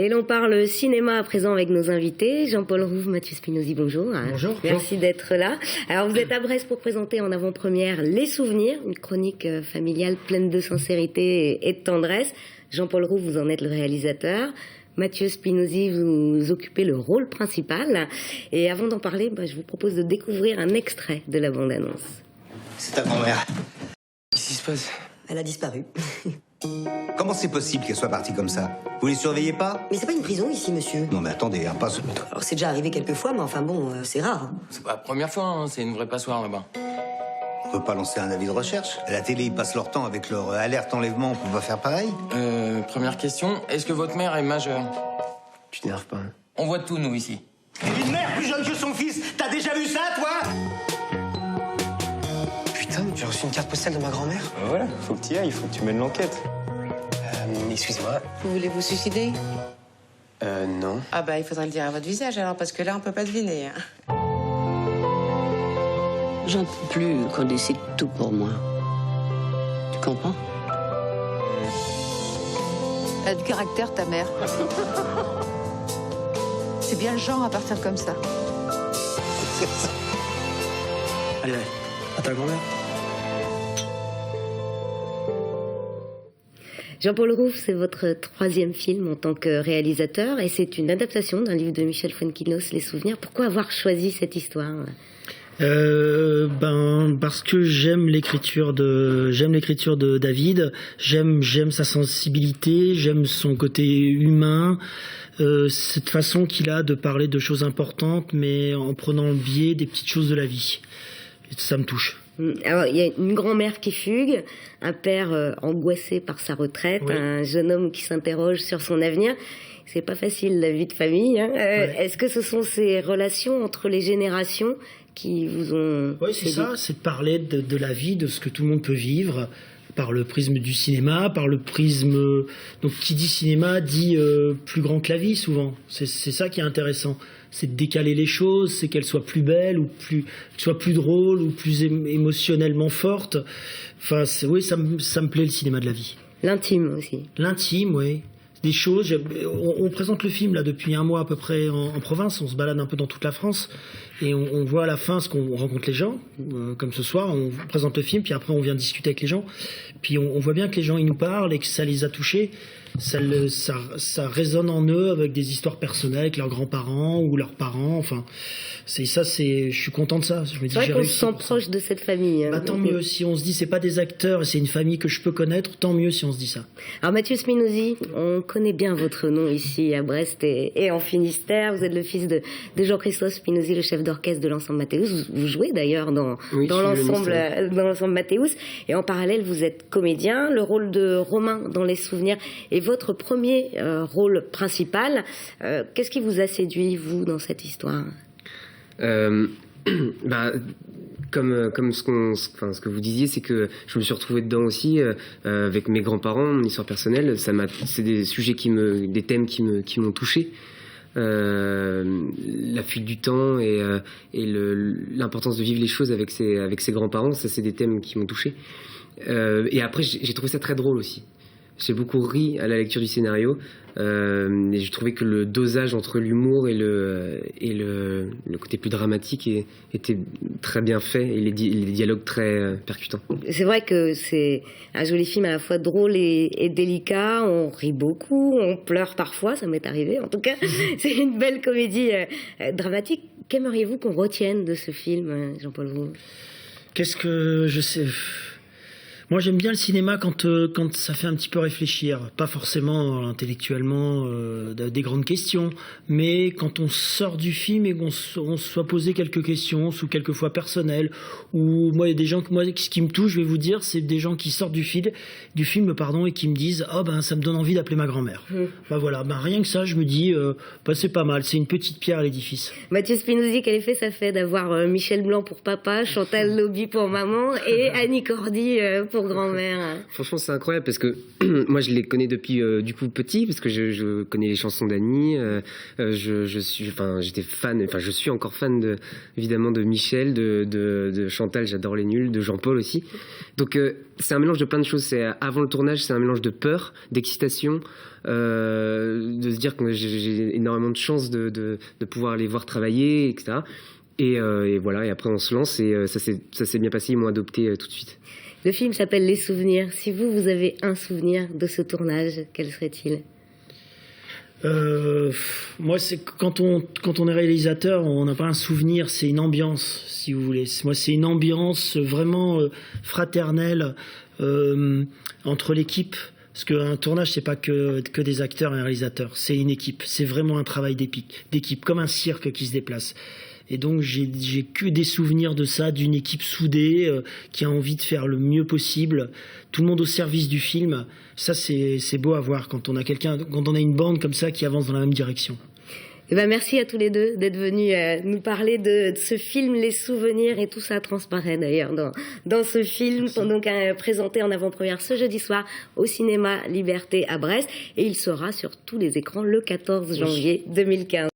Et l'on parle cinéma à présent avec nos invités. Jean-Paul Rouve, Mathieu Spinozzi, bonjour. Bonjour. Merci d'être là. Alors, vous êtes à Brest pour présenter en avant-première Les Souvenirs, une chronique familiale pleine de sincérité et de tendresse. Jean-Paul Rouve, vous en êtes le réalisateur. Mathieu Spinozzi, vous occupez le rôle principal. Et avant d'en parler, je vous propose de découvrir un extrait de la bande-annonce. C'est ta grand-mère. Qu'est-ce qui se passe? Elle a disparu. Comment c'est possible qu'elle soit partie comme ça? Vous les surveillez pas? Mais c'est pas une prison ici, monsieur. Non mais attendez, hein, pas ce... Alors c'est déjà arrivé quelques fois, mais enfin bon, c'est rare. Hein. C'est pas la première fois, hein. C'est une vraie passoire là-bas. On peut pas lancer un avis de recherche? À la télé, ils passent leur temps avec leur alerte enlèvement, on peut pas faire pareil? Première question, est-ce que votre mère est majeure? Tu t'énerves pas. Hein. On voit tout, nous, ici. Une mère plus jeune que son fils, t'as déjà vu ça, toi? Putain, j'ai reçu une carte postale de ma grand-mère. Voilà, faut que tu y ailles, il faut que tu mènes l'enquête. Excusez-moi. Vous voulez vous suicider? Non. Ah bah il faudrait le dire à votre visage alors, parce que là on peut pas deviner. Hein. J'en peux plus qu'on décide tout pour moi. Tu comprends? Elle a du caractère, ta mère. C'est bien le genre à partir comme ça. Allez, à ta grand-mère. Jean-Paul Rouve, c'est votre troisième film en tant que réalisateur et c'est une adaptation d'un livre de Michel Fuenquinos, Les Souvenirs. Pourquoi avoir choisi cette histoire ? Parce que j'aime l'écriture de David, j'aime sa sensibilité, j'aime son côté humain, cette façon qu'il a de parler de choses importantes, mais en prenant le biais des petites choses de la vie. Et ça me touche. Alors, il y a une grand-mère qui fugue, un père angoissé par sa retraite, oui. Un jeune homme qui s'interroge sur son avenir. C'est pas facile, la vie de famille. Hein. Ouais. Est-ce que ce sont ces relations entre les générations qui vous ont... Oui, c'est ça, c'est de parler de la vie, de ce que tout le monde peut vivre, par le prisme du cinéma, par le prisme... Donc, qui dit cinéma dit plus grand que la vie, souvent. C'est ça qui est intéressant. C'est de décaler les choses, c'est qu'elles soient plus belles, ou qu'elles soient plus drôles, ou plus émotionnellement fortes. Enfin, oui, ça me plaît, le cinéma de la vie. L'intime aussi. L'intime, oui. Des choses. On présente le film là depuis un mois à peu près en province. On se balade un peu dans toute la France et on voit à la fin ce qu'on rencontre les gens. Comme ce soir, on présente le film, puis après on vient discuter avec les gens. Puis on voit bien que les gens ils nous parlent et que ça les a touchés. Ça résonne en eux avec des histoires personnelles avec leurs grands-parents ou leurs parents. Enfin, je suis content de ça. Je me dis, c'est vrai qu'on se sent proche de cette famille. Hein, tant mieux. Si on se dit c'est pas des acteurs et c'est une famille que je peux connaître, tant mieux si on se dit ça. Alors Mathieu Spinozzi, on connaît bien votre nom ici à Brest et en Finistère. Vous êtes le fils de Jean-Christophe Spinozzi, le chef d'orchestre de l'ensemble Mathéus. Vous jouez d'ailleurs dans l'ensemble Mathéus. Et en parallèle, vous êtes comédien. Le rôle de Romain dans Les Souvenirs est votre premier rôle principal. Qu'est-ce qui vous a séduit, vous, dans cette histoire ? Comme ce que vous disiez, c'est que je me suis retrouvé dedans aussi avec mes grands-parents, mon histoire personnelle. C'est des sujets des thèmes qui m'ont touché. La fuite du temps et l'importance de vivre les choses avec ses grands-parents, ça c'est des thèmes qui m'ont touché. Et après j'ai trouvé ça très drôle aussi. J'ai beaucoup ri à la lecture du scénario et j'ai trouvé que le dosage entre l'humour et le côté plus dramatique était très bien fait et les dialogues très percutants. C'est vrai que c'est un joli film à la fois drôle et délicat. On rit beaucoup, on pleure parfois, ça m'est arrivé en tout cas. C'est une belle comédie dramatique. Qu'aimeriez-vous qu'on retienne de ce film, Jean-Paul Rouve ? Qu'est-ce que je sais ? Moi, j'aime bien le cinéma quand ça fait un petit peu réfléchir. Pas forcément intellectuellement des grandes questions, mais quand on sort du film et qu'on se soit posé quelques questions, ou quelquefois personnelles, ou moi, il y a des gens ce qui me touche, je vais vous dire, c'est des gens qui sortent du film, et qui me disent « Oh, ça me donne envie d'appeler ma grand-mère. » Voilà, rien que ça, je me dis c'est pas mal, c'est une petite pierre à l'édifice. Mathieu Spinozzi, quel effet ça fait d'avoir Michel Blanc pour papa, Chantal Lobby pour maman et Annie Cordy pour pour grand-mère. Franchement, c'est incroyable parce que moi, je les connais depuis du coup petit, parce que je connais les chansons d'Annie. J'étais fan, enfin, je suis encore fan évidemment de Michel, de Chantal, j'adore les nuls, de Jean-Paul aussi. Donc, c'est un mélange de plein de choses. Avant le tournage, c'est un mélange de peur, d'excitation, de se dire que j'ai énormément de chance de pouvoir les voir travailler, etc. Et voilà, et après on se lance et ça s'est bien passé, ils m'ont adopté tout de suite. Le film s'appelle Les Souvenirs. Si vous avez un souvenir de ce tournage, quel serait-il ? Moi, c'est quand on est réalisateur, on n'a pas un souvenir, c'est une ambiance, si vous voulez. Moi, c'est une ambiance vraiment fraternelle entre l'équipe. Parce qu'un tournage, c'est pas que des acteurs et un réalisateur, c'est une équipe. C'est vraiment un travail d'équipe, comme un cirque qui se déplace. Et donc j'ai que des souvenirs de ça, d'une équipe soudée qui a envie de faire le mieux possible, tout le monde au service du film. Ça c'est beau à voir quand on a une bande comme ça qui avance dans la même direction. Eh ben merci à tous les deux d'être venus nous parler de ce film Les Souvenirs, et tout ça transparaît d'ailleurs dans ce film. Merci. Donc présenté en avant-première ce jeudi soir au cinéma Liberté à Brest, et il sera sur tous les écrans le 14 janvier 2015.